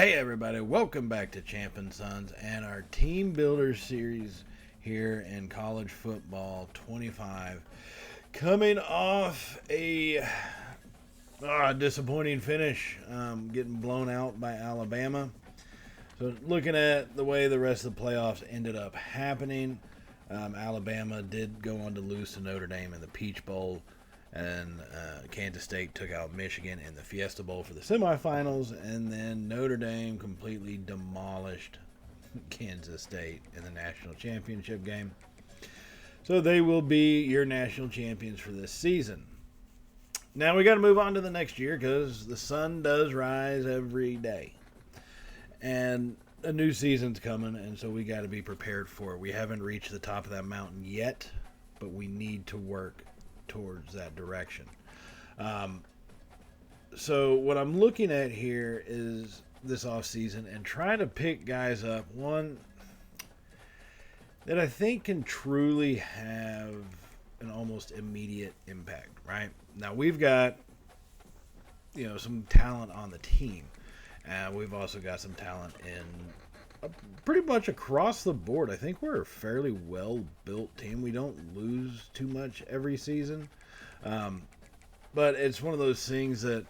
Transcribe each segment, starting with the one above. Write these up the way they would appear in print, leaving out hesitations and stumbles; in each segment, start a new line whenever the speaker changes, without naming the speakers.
Hey everybody, welcome back to Champ and Sons and our Team Builder series here in college football 25. Coming off a disappointing finish, getting blown out by Alabama. So looking at the way the rest of the playoffs ended up happening, Alabama did go on to lose to Notre Dame in the Peach Bowl. And Kansas State took out Michigan in the Fiesta Bowl for the semifinals, and then Notre Dame completely demolished Kansas State in the national championship game. So they will be your national champions for this season. Now we got to move on to the next year because the sun does rise every day. And a new season's coming, and so we got to be prepared for it. We haven't reached the top of that mountain yet, but we need to work towards that direction. So what I'm looking at here is this offseason and trying to pick guys up, one that I think can truly have an almost immediate impact, right? Now we've got, some talent on the team. We've also got some talent in pretty much across the board. I think we're a fairly well-built team. We don't lose too much every season. But it's one of those things that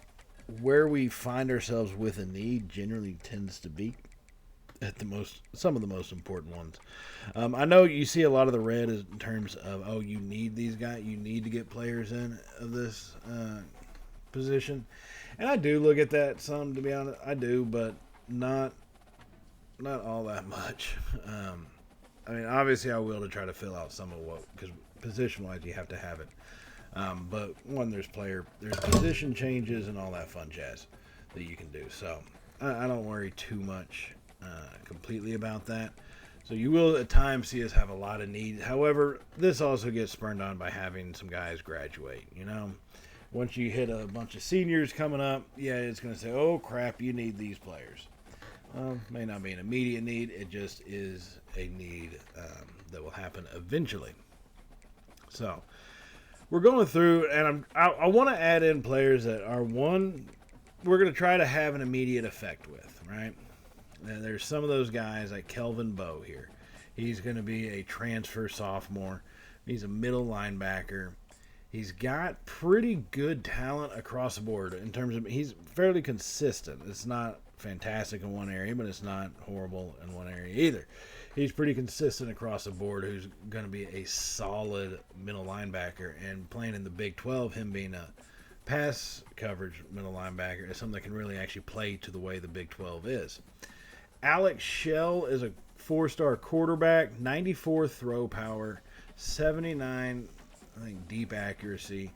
where we find ourselves with a need generally tends to be at some of the most important ones. I know you see a lot of the red in terms of, you need these guys. You need to get players in of this position. And I do look at that some, to be honest. I do, but not all that much. Obviously I will to try to fill out some of what, because position-wise you have to have it. But one, there's position changes and all that fun jazz that you can do. So I don't worry too much completely about that. So you will at times see us have a lot of needs. However, this also gets spurned on by having some guys graduate, Once you hit a bunch of seniors coming up, it's going to say, oh, crap, you need these players. May not be an immediate need. It just is a need that will happen eventually. So we're going through, and I want to add in players that are we're going to try to have an immediate effect with, right? And there's some of those guys like Kelvin Bowe here. He's going to be a transfer sophomore. He's a middle linebacker. He's got pretty good talent across the board in terms of he's fairly consistent. It's not fantastic in one area, but it's not horrible in one area either. He's pretty consistent across the board, who's going to be a solid middle linebacker. And playing in the Big 12, him being a pass coverage middle linebacker is something that can really actually play to the way the Big 12 is. Alex Shell is a 4-star quarterback, 94 throw power, 79 deep accuracy.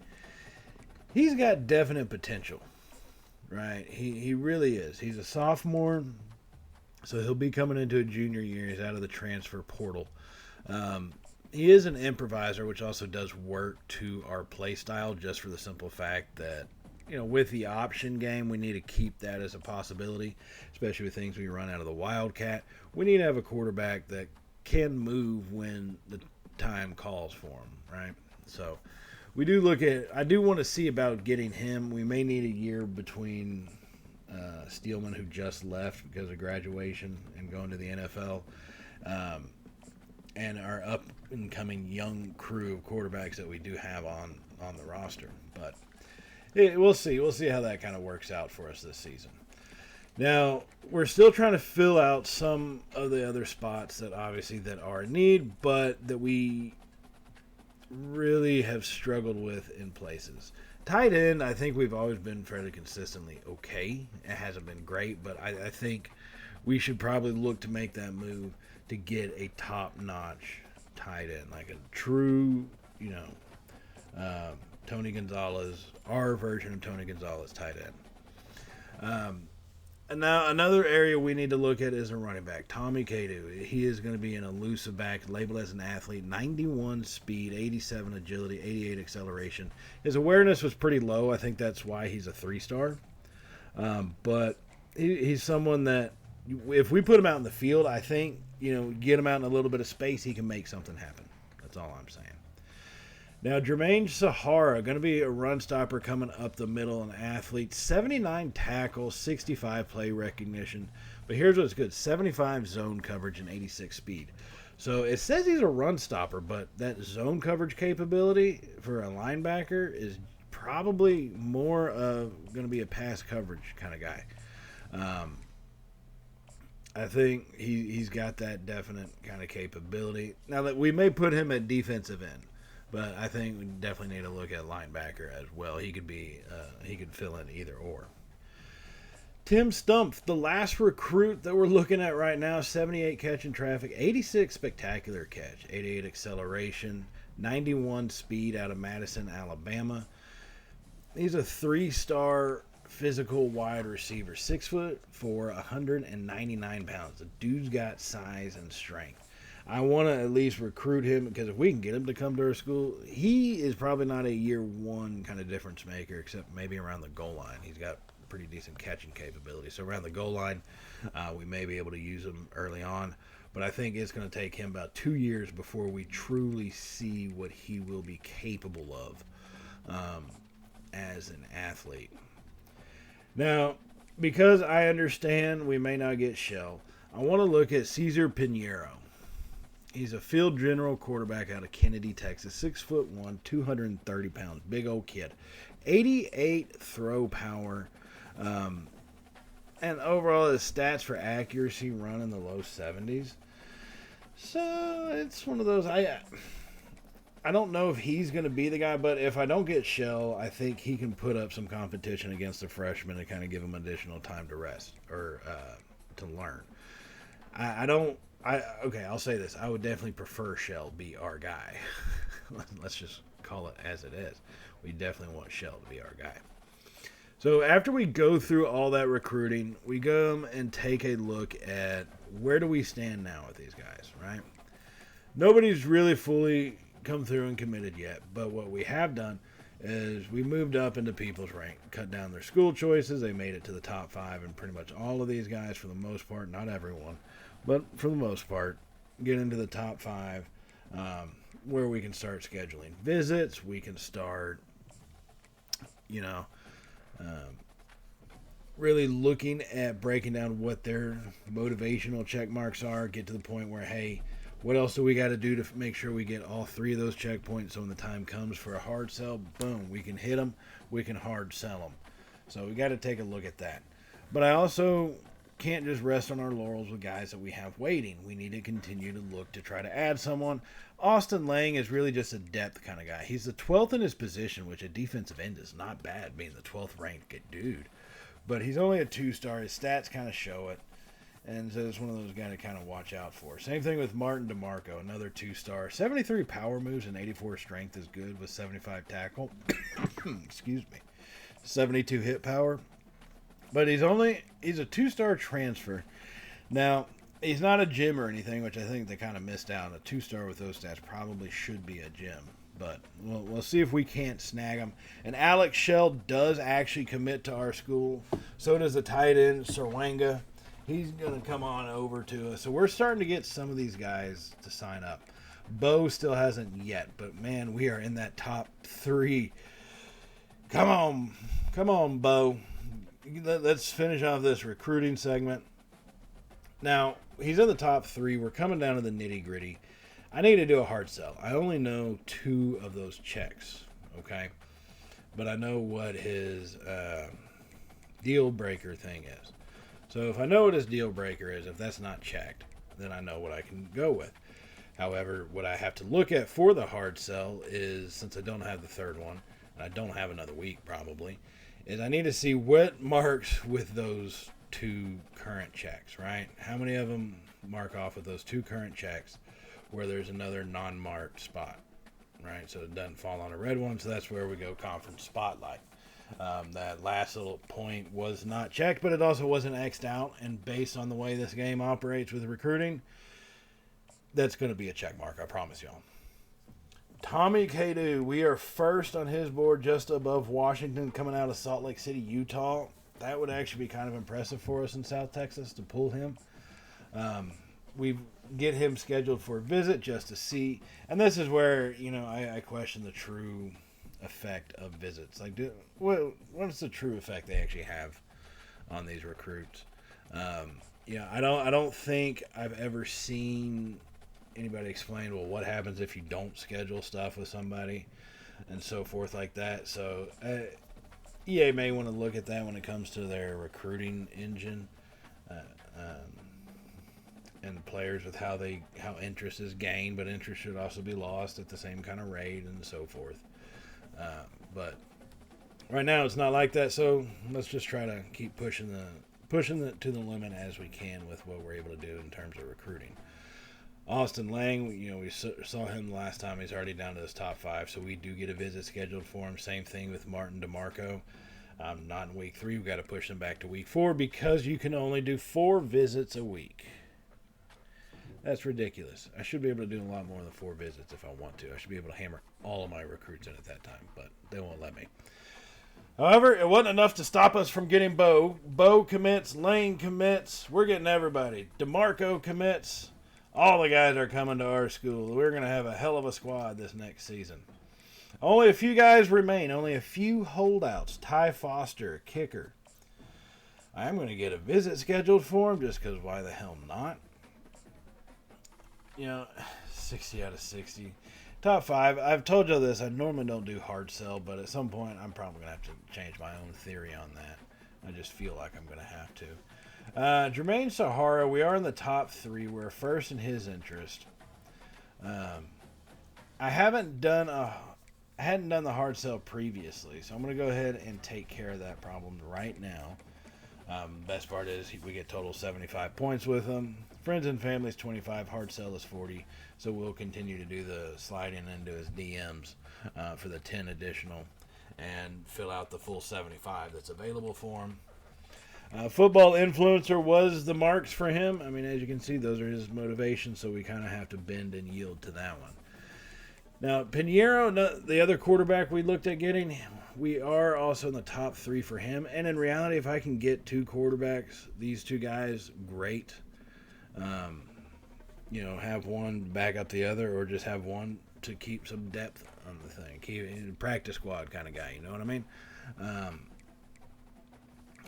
He's got definite potential, right? He really is. He's a sophomore, so he'll be coming into a junior year. He's out of the transfer portal. He is an improviser, which also does work to our play style, just for the simple fact that, with the option game, we need to keep that as a possibility, especially with things we run out of the Wildcat. We need to have a quarterback that can move when the time calls for him, right? So I do want to see about getting him. We may need a year between Steelman, who just left because of graduation and going to the NFL, and our up-and-coming young crew of quarterbacks that we do have on the roster. But we'll see. We'll see how that kind of works out for us this season. Now, we're still trying to fill out some of the other spots that are in need, but that we really have struggled with in places. Tight end, I think we've always been fairly consistently okay. It hasn't been great, but I think we should probably look to make that move to get a top-notch tight end, like a true, Tony Gonzalez, our version of Tony Gonzalez tight end. And now another area we need to look at is a running back, Tommy Cadu. He is going to be an elusive back, labeled as an athlete, 91 speed, 87 agility, 88 acceleration. His awareness was pretty low. I think that's why he's a 3-star. But he's someone that, if we put him out in the field, I think, get him out in a little bit of space, he can make something happen. That's all I'm saying. Now, Jermaine Sahara, going to be a run stopper coming up the middle, an athlete. 79 tackles, 65 play recognition. But here's what's good: 75 zone coverage and 86 speed. So it says he's a run stopper, but that zone coverage capability for a linebacker is probably more going to be a pass coverage kind of guy. Um, I think he's got that definite kind of capability. Now that we may put him at defensive end, but I think we definitely need to look at linebacker as well. He could fill in either or. Tim Stumpf, the last recruit that we're looking at right now, 78 catch in traffic, 86 spectacular catch, 88 acceleration, 91 speed out of Madison, Alabama. He's a 3-star physical wide receiver, 6'4", 199 pounds. The dude's got size and strength. I want to at least recruit him because if we can get him to come to our school, he is probably not a year one kind of difference maker, except maybe around the goal line. He's got pretty decent catching capability. So around the goal line, we may be able to use him early on. But I think it's going to take him about 2 years before we truly see what he will be capable of as an athlete. Now, because I understand we may not get Shell, I want to look at Cesar Pinheiro. He's a field general quarterback out of Kennedy, Texas. 6'1", 230 pounds. Big old kid. 88 throw power. And overall, his stats for accuracy run in the low 70s. So, it's one of those... I don't know if he's going to be the guy, but if I don't get Shell, I think he can put up some competition against the freshmen and kind of give him additional time to rest or to learn. Okay, I'll say this. I would definitely prefer Shell be our guy. Let's just call it as it is. We definitely want Shell to be our guy. So after we go through all that recruiting, we go and take a look at where do we stand now with these guys, right? Nobody's really fully come through and committed yet, but what we have done is we moved up into people's rank, cut down their school choices. They made it to the top 5, and pretty much all of these guys, for the most part, not everyone, but for the most part, get into the top 5, where we can start scheduling visits. We can start, really looking at breaking down what their motivational check marks are, get to the point where, hey, what else do we got to do to make sure we get all 3 of those checkpoints so when the time comes for a hard sell, boom, we can hit them, we can hard sell them. So we got to take a look at that. But I also can't just rest on our laurels with guys that we have waiting. We need to continue to look to try to add someone. Austin Lang is really just a depth kind of guy. He's the 12th in his position, which at defensive end is not bad, being the 12th ranked dude. But he's only a 2-star. His stats kind of show it. And so it's one of those guys to kind of watch out for. Same thing with Martin DeMarco, another 2-star. 73 power moves and 84 strength is good with 75 tackle. Excuse me. 72 hit power. But he's a 2-star transfer. Now, he's not a gym or anything, which I think they kind of missed out. A 2-star with those stats probably should be a gym. But we'll see if we can't snag him. And Alex Shell does actually commit to our school. So does the tight end, Serwanga. He's going to come on over to us. So we're starting to get some of these guys to sign up. Bo still hasn't yet. But, man, we are in that top 3. Come on, Bo. Let's finish off this recruiting segment. Now, he's in the top 3. We're coming down to the nitty-gritty. I need to do a hard sell. I only know 2 of those checks, okay? But I know what his deal breaker thing is. So if I know what his deal breaker is, if that's not checked, then I know what I can go with. However, what I have to look at for the hard sell is, since I don't have the third one, and I don't have another week probably, is I need to see what marks with those 2 current checks, right? How many of them mark off with those 2 current checks where there's another non-marked spot, right? So it doesn't fall on a red one, so that's where we go conference spotlight. That last little point was not checked, but it also wasn't X'd out, and based on the way this game operates with recruiting, that's going to be a check mark, I promise y'all. Tommy Cadu, we are first on his board, just above Washington, coming out of Salt Lake City, Utah. That would actually be kind of impressive for us in South Texas to pull him. we get him scheduled for a visit just to see. And this is where, I question the true effect of visits. Like, what's the true effect they actually have on these recruits? I don't think I've ever seen anybody explain, well, what happens if you don't schedule stuff with somebody and so forth like that. So EA may want to look at that when it comes to their recruiting engine. And players with how interest is gained, but interest should also be lost at the same kind of rate and so forth. But right now it's not like that, so let's just try to keep pushing it to the limit as we can with what we're able to do in terms of recruiting. Austin Lang, we saw him last time. He's already down to his top 5, so we do get a visit scheduled for him. Same thing with Martin DeMarco. Not in week 3. We've got to push him back to week 4 because you can only do 4 visits a week. That's ridiculous. I should be able to do a lot more than 4 visits if I want to. I should be able to hammer all of my recruits in at that time, but they won't let me. However, it wasn't enough to stop us from getting Bo. Bo commits. Lane commits. We're getting everybody. DeMarco commits. All the guys are coming to our school. We're going to have a hell of a squad this next season. Only a few guys remain. Only a few holdouts. Ty Foster, kicker. I am going to get a visit scheduled for him just because why the hell not? 60 out of 60. Top 5. I've told you this. I normally don't do hard sell, but at some point I'm probably going to have to change my own theory on that. I just feel like I'm going to have to. Jermaine Sahara, we are in the top 3. We're first in his interest. I hadn't done the hard sell previously, so I'm going to go ahead and take care of that problem right now. Best part is we get total 75 points with him. Friends and family is 25. Hard sell is 40. So we'll continue to do the sliding into his DMs for the 10 additional and fill out the full 75 that's available for him. Football influencer was the marks for him. I mean, as you can see, those are his motivations, so we kind of have to bend and yield to that one. Now, Pinheiro, the other quarterback we looked at getting, we are also in the top 3 for him. And in reality, if I can get 2 quarterbacks, these 2 guys, great. Have one back up the other or just have one to keep some depth on the thing. Keep a practice squad kind of guy, you know what I mean?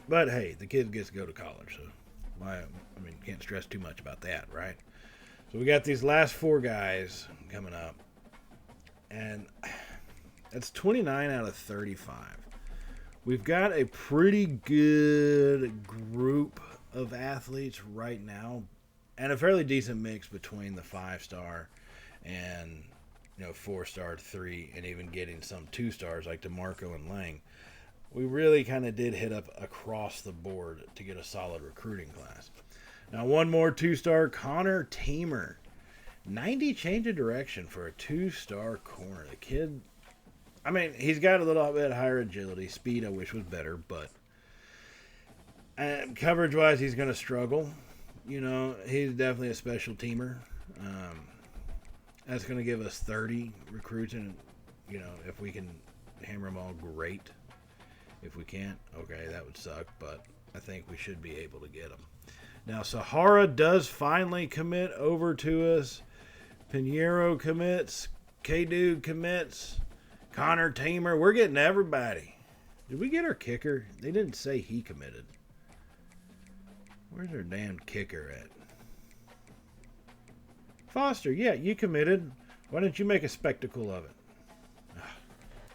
But, hey, the kid gets to go to college, so can't stress too much about that, right? So we got these last 4 guys coming up. And that's 29 out of 35. We've got a pretty good group of athletes right now, and a fairly decent mix between the 5-star and 4-star, 3, and even getting some 2-stars like DeMarco and Lang. We really kind of did hit up across the board to get a solid recruiting class. Now, one more 2-star, Connor Tamer. 90 change of direction for a 2-star corner. The kid, he's got a little bit higher agility. Speed, I wish was better, but coverage-wise, he's going to struggle. He's definitely a special teamer. That's going to give us 30 recruits, and, if we can hammer them all, great. If we can't, okay, that would suck, but I think we should be able to get them. Now, Sahara does finally commit over to us. Pinheiro commits. K-Dude commits. Connor Tamer. We're getting everybody. Did we get our kicker? They didn't say he committed. Where's our damn kicker at? Foster, yeah, you committed. Why didn't you make a spectacle of it?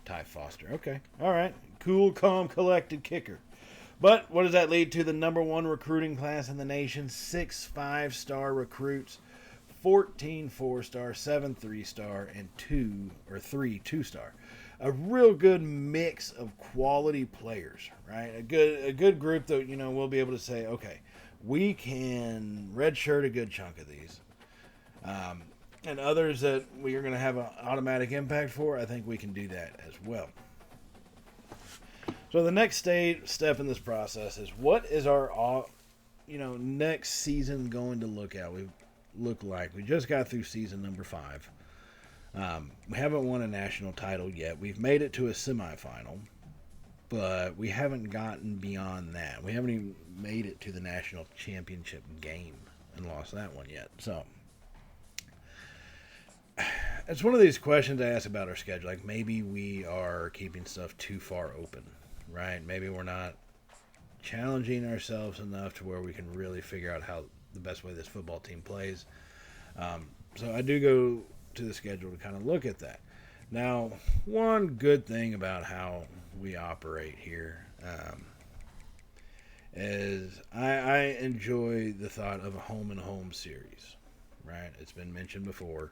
Ty Foster. Okay. All right. Cool, calm, collected kicker. But what does that lead to? The number 1 recruiting class in the nation. 6 5-star recruits. 14 4-star, 7 3-star, and 3 2-star. A real good mix of quality players, right? A good group that, we'll be able to say, okay, we can redshirt a good chunk of these. And others that we are going to have an automatic impact for, I think we can do that as well. So the next step in this process is, what is our next season going to look like? We just got through season number 5. We haven't won a national title yet. We've made it to a semifinal, but we haven't gotten beyond that. We haven't even made it to the national championship game and lost that one yet. So it's one of these questions I ask about our schedule. Like maybe we are keeping stuff too far open, right? Maybe we're not challenging ourselves enough to where we can really figure out how the best way this football team plays. So I do go to the schedule to kind of look at that. Now, one good thing about how we operate here is I enjoy the thought of a home and home series, right? It's been mentioned before,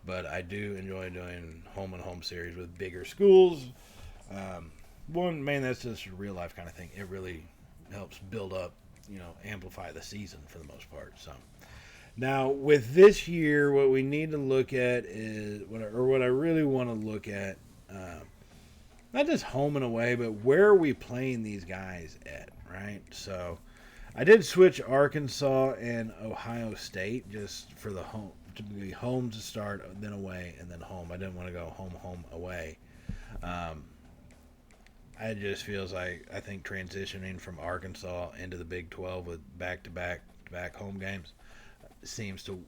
but I do enjoy doing home and home series with bigger schools. One, man, that's just a real life kind of thing. It really helps build up, amplify the season for the most part. So now with this year, what we need to look at is what I really want to look at, not just home and away, but where are we playing these guys at, right? So I did switch Arkansas and Ohio State just for the home to be home to start, then away, and then home. I didn't want to go home, away. It just feels like I think transitioning from Arkansas into the Big 12 with back home games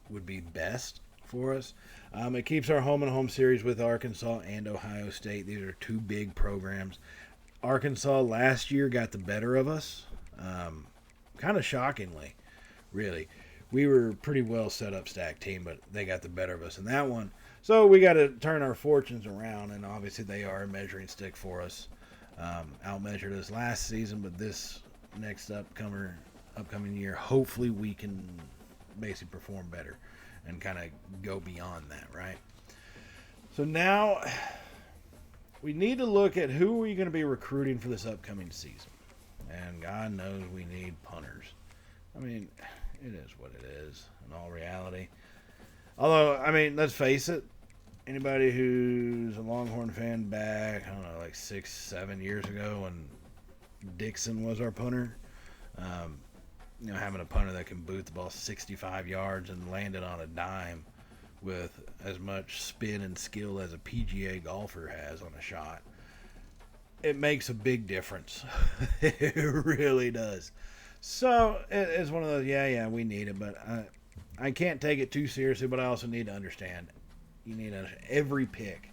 would be best for us. It keeps our home and home series with Arkansas and Ohio State. These are two big programs. Arkansas last year got the better of us, kind of shockingly, really. We were a pretty well set up stacked team, but they got the better of us in that one. So we got to turn our fortunes around, and obviously they are a measuring stick for us. Outmeasured us last season, but this next upcoming year, hopefully we can basically perform better and kind of go beyond that, right? So now we need to look at who are we going to be recruiting for this upcoming season. And God knows we need punters. I mean, it is what it is in all reality. Although, I mean, let's face it, anybody who's a Longhorn fan back, I don't know, like 6-7 years ago when Dixon was our punter, having a punter that can boot the ball 65 yards and land it on a dime with as much spin and skill as a PGA golfer has on a shot, it makes a big difference. It really does. So it's one of those, we need it, but I can't take it too seriously, but I also need to understand. You need every pick,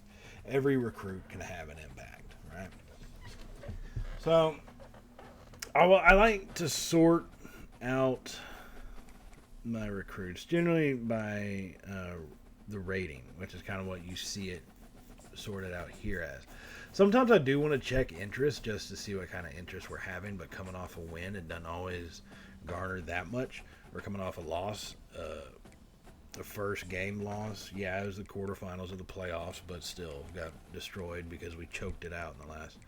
every recruit can have an impact, right? So I like to sort out my recruits generally by the rating, which is kind of what you see it sorted out here as. Sometimes I do want to check interest just to see what kind of interest we're having, but coming off a win, it doesn't always garner that much. Or coming off a loss, the first game loss, it was the quarterfinals of the playoffs, but still got destroyed because we choked it out in the last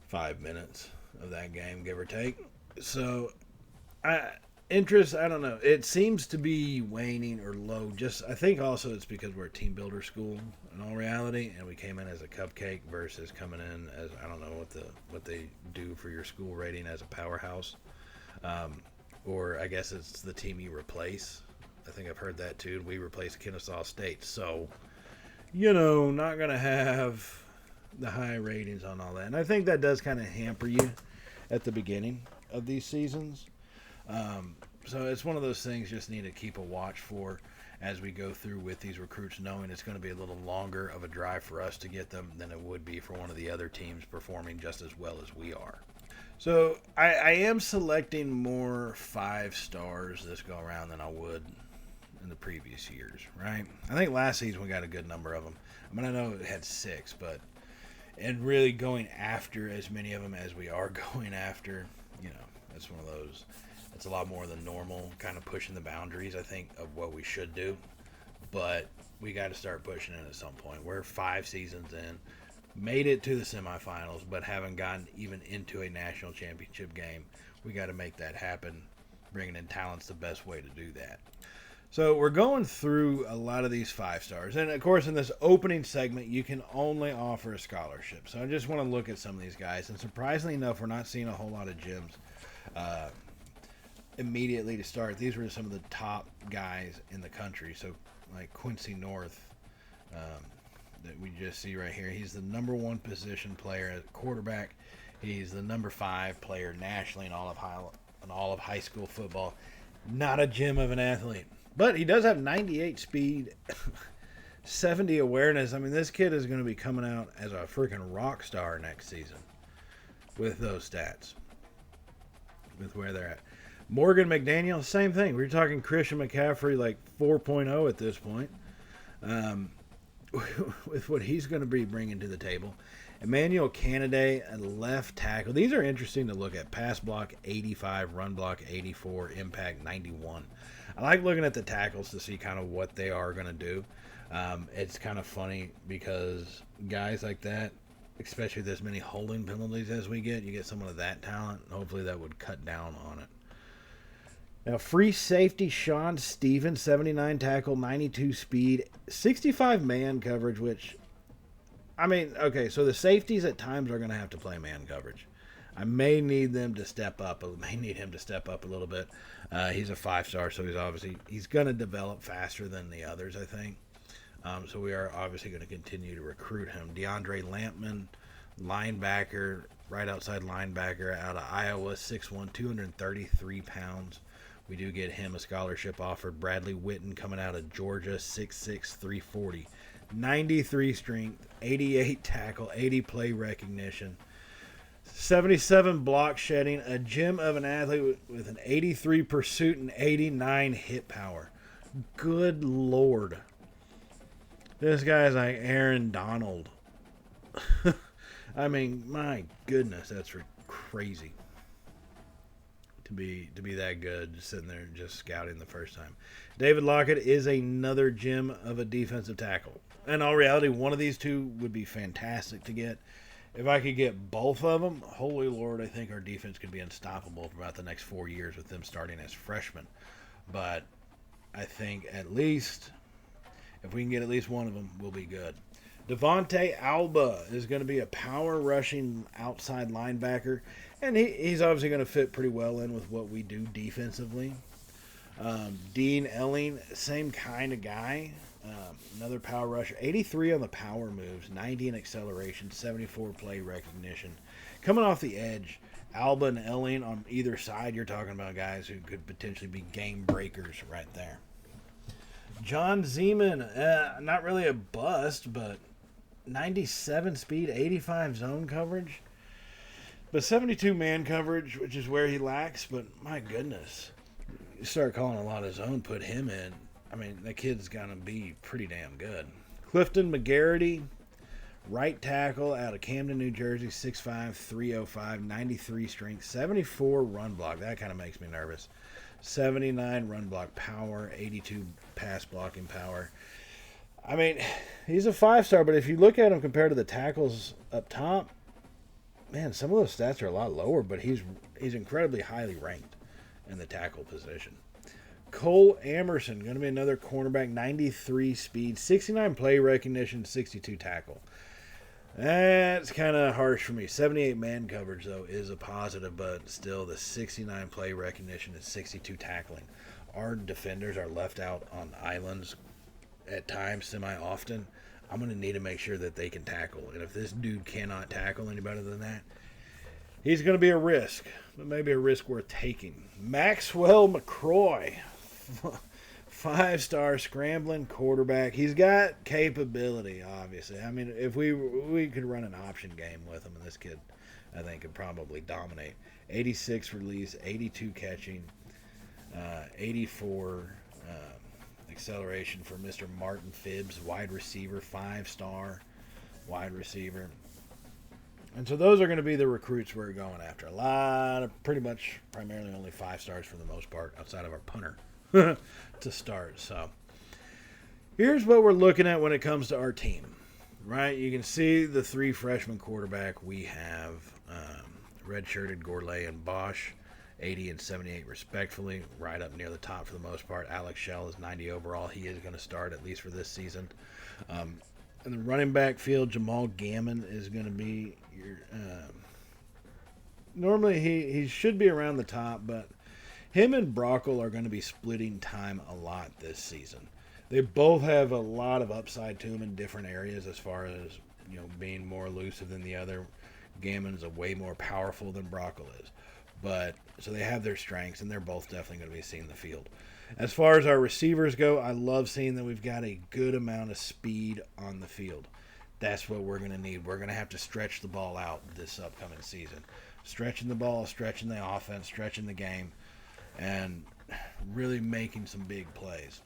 5 minutes of that game, give or take. So, interest, I don't know. It seems to be waning or low. I think also it's because we're a team builder school in all reality, and we came in as a cupcake versus coming in as, I don't know what they do for your school rating as a powerhouse. Or I guess it's the team you replace. I think I've heard that too. We replaced Kennesaw State. So, not going to have the high ratings on all that. And I think that does kind of hamper you at the beginning of these seasons. So it's one of those things just need to keep a watch for as we go through with these recruits, knowing it's going to be a little longer of a drive for us to get them than it would be for one of the other teams performing just as well as we are. So I am selecting more 5 stars this go around than I would in the previous years, right? I think last season we got a good number of them. I mean, I know it had 6, and really going after as many of them as we are going after, it's one of those. It's a lot more than normal, kind of pushing the boundaries, I think, of what we should do. But we got to start pushing it at some point. We're 5 seasons in, made it to the semifinals, but haven't gotten even into a national championship game. We got to make that happen. Bringing in talent's the best way to do that. So we're going through a lot of these 5 stars. And, of course, in this opening segment, you can only offer a scholarship. So I just want to look at some of these guys. And surprisingly enough, we're not seeing a whole lot of gems immediately to start. These were some of the top guys in the country. So, like Quincy North, that we just see right here. He's the number 1 position player at quarterback. He's the number 5 player nationally in all of high school football. Not a gem of an athlete. But he does have 98 speed, 70 awareness. I mean, this kid is going to be coming out as a freaking rock star next season with those stats, with where they're at. Morgan McDaniel, same thing. We're talking Christian McCaffrey like 4.0 at this point, with what he's going to be bringing to the table. Emmanuel Canaday, a left tackle. These are interesting to look at. Pass block 85, run block 84, impact 91. I like looking at the tackles to see kind of what they are going to do. It's kind of funny because guys like that, especially this many holding penalties as we get, you get someone of that talent, and hopefully that would cut down on it. Now, free safety Sean Stevens, 79 tackle, 92 speed, 65 man coverage, which, I mean, okay, so the safeties at times are going to have to play man coverage. I may need them to step up. I may need him to step up a little bit. He's a 5-star, so he's going to develop faster than the others, I think. So we are obviously going to continue to recruit him. DeAndre Lampman, linebacker, right outside linebacker out of Iowa, 6'1", 233 pounds. We do get him a scholarship offered. Bradley Witten coming out of Georgia, 6'6", 340. 93 strength, 88 tackle, 80 play recognition, 77 block shedding, a gem of an athlete with an 83 pursuit and 89 hit power. Good Lord. This guy's like Aaron Donald. I mean, my goodness, that's crazy. To be that good, just sitting there just scouting the first time. David Lockett is another gem of a defensive tackle. In all reality, one of these two would be fantastic to get. If I could get both of them, holy Lord, I think our defense could be unstoppable for about the next 4 years with them starting as freshmen. But I think at least, if we can get at least one of them, we'll be good. Devontae Alba is going to be a power rushing outside linebacker, and he's obviously going to fit pretty well in with what we do defensively. Dean Elling, same kind of guy, another power rusher, 83 on the power moves, 90 in acceleration, 74 play recognition. Coming off the edge, Alba and Elling on either side, you're talking about guys who could potentially be game breakers right there. John Zeman, not really a bust, but 97 speed, 85 zone coverage, but 72 man coverage, which is where he lacks. But my goodness, you start calling a lot of zone, put him in. I mean, that kid's going to be pretty damn good. Clifton McGarity, right tackle out of Camden, New Jersey, 6'5", 305, 93 strength, 74 run block. That kind of makes me nervous. 79 run block power, 82 pass blocking power. I mean, he's a 5-star, but if you look at him compared to the tackles up top, man, some of those stats are a lot lower, but he's incredibly highly ranked in the tackle position. Cole Amerson, going to be another cornerback, 93 speed, 69 play recognition, 62 tackle. That's kind of harsh for me. 78 man coverage, though, is a positive, but still the 69 play recognition and 62 tackling. Our defenders are left out on islands at times, semi-often. I'm going to need to make sure that they can tackle. And if this dude cannot tackle any better than that, he's going to be a risk, but maybe a risk worth taking. Maxwell McCroy, 5-star scrambling quarterback. He's got capability, obviously. I mean, if we could run an option game with him, and this kid, I think, could probably dominate. 86 release, 82 catching, 84 acceleration for Mr. Martin Phibbs, wide receiver, 5-star wide receiver. And so those are going to be the recruits we're going after. A lot of pretty much primarily only 5-stars for the most part outside of our punter to start. So here's what we're looking at when it comes to our team, right? You can see the 3 freshman quarterback we have, redshirted Gourlay and Bosch, 80 and 78 respectfully, right up near the top for the most part. Alex Shell is 90 overall. He is going to start at least for this season. In the running back field, Jamal Gammon is going to be your. Normally he should be around the top, but him and Brockle are going to be splitting time a lot this season. They both have a lot of upside to them in different areas as far as, being more elusive than the other. Gammon's way more powerful than Brockle is. But so they have their strengths, and they're both definitely going to be seeing the field. As far as our receivers go, I love seeing that we've got a good amount of speed on the field. That's what we're going to need. We're going to have to stretch the ball out this upcoming season. Stretching the ball, stretching the offense, stretching the game, and really making some big plays.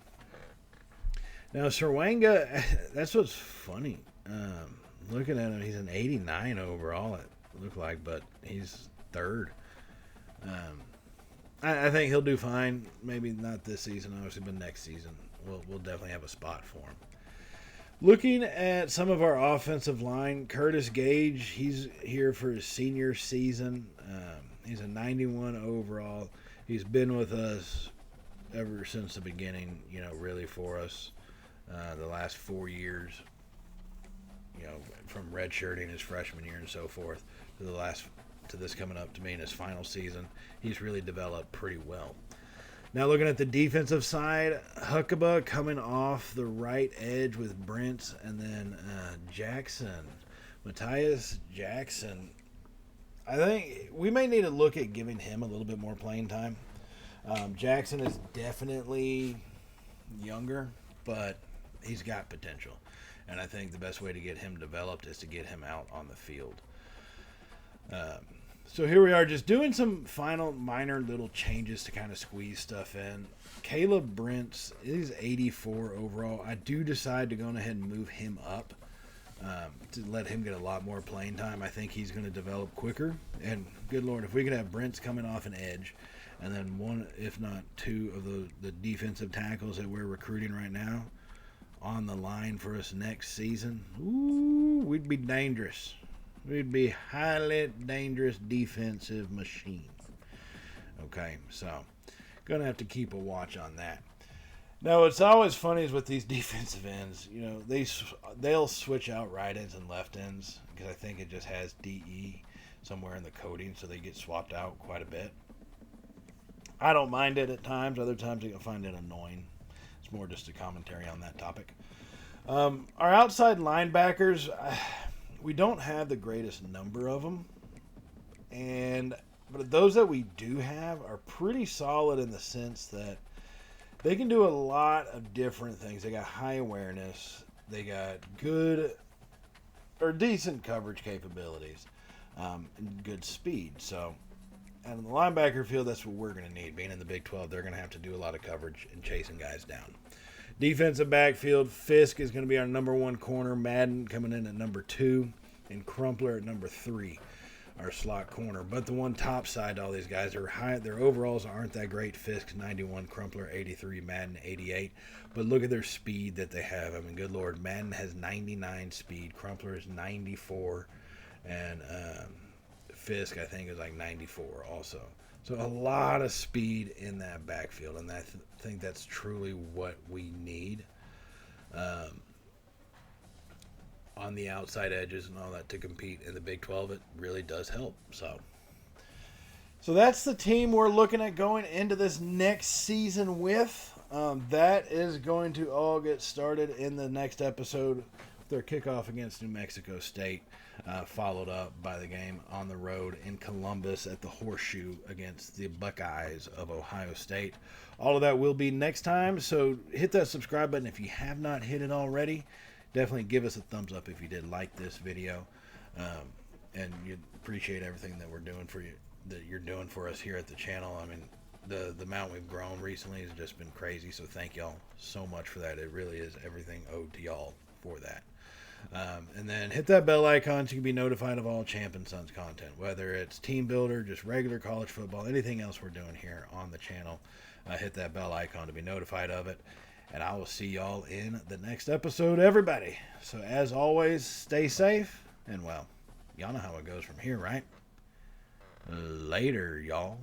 Now, Serwanga, that's what's funny. Looking at him, he's an 89 overall, it looked like, but he's third. I think he'll do fine. Maybe not this season, obviously, but next season we'll definitely have a spot for him. Looking at some of our offensive line, Curtis Gage, he's here for his senior season. He's a 91 overall. He's been with us ever since the beginning, really for us the last 4 years, from redshirting his freshman year and so forth to this coming up to me in his final season. He's really developed pretty well. Now looking at the defensive side, Huckabee coming off the right edge with Brents, and then Jackson, Matthias Jackson. I think we may need to look at giving him a little bit more playing time. Jackson is definitely younger, but he's got potential. And I think the best way to get him developed is to get him out on the field. So here we are, just doing some final minor little changes to kind of squeeze stuff in. Caleb Brents is 84 overall. I do decide to go ahead and move him up to let him get a lot more playing time. I think he's going to develop quicker. And good Lord, if we could have Brents coming off an edge and then one, if not two, of the defensive tackles that we're recruiting right now on the line for us next season, ooh, we'd be dangerous. We'd be highly dangerous defensive machine. Okay, so gonna have to keep a watch on that. Now, what's always funny is with these defensive ends, they'll switch out right ends and left ends because I think it just has DE somewhere in the coding, so they get swapped out quite a bit. I don't mind it at times. Other times I can find it annoying. It's more just a commentary on that topic. Our outside linebackers, we don't have the greatest number of them, but those that we do have are pretty solid in the sense that they can do a lot of different things. They got high awareness, they got good or decent coverage capabilities, and good speed. So, and in the linebacker field, that's what we're going to need. Being in the Big 12, they're going to have to do a lot of coverage and chasing guys down. Defensive backfield, Fisk is going to be our number one corner. Madden coming in at number 2, and Crumpler at number 3, our slot corner. But the one top side, all these guys are high. Their overalls aren't that great. Fisk 91, Crumpler 83, Madden 88. But look at their speed that they have. I mean, good Lord, Madden has 99 speed. Crumpler is 94, and Fisk, I think, is like 94 also. So a lot of speed in that backfield, and I think that's truly what we need on the outside edges and all that to compete in the Big 12. It really does help. So that's the team we're looking at going into this next season with. That is going to all get started in the next episode with their kickoff against New Mexico State. Followed up by the game on the road in Columbus at the Horseshoe against the Buckeyes of Ohio State. All of that will be next time, so hit that subscribe button if you have not hit it already. Definitely give us a thumbs up if you did like this video, and you appreciate everything that we're doing for you, that you're doing for us here at the channel. I mean, the amount we've grown recently has just been crazy, so thank y'all so much for that. It really is everything owed to y'all for that. And then hit that bell icon so you can be notified of all Champ and Sons content, whether it's Team Builder, just regular college football, anything else we're doing here on the channel. Hit that bell icon to be notified of it. And I will see y'all in the next episode, everybody. So as always, stay safe, and well, y'all know how it goes from here, right? Later, y'all.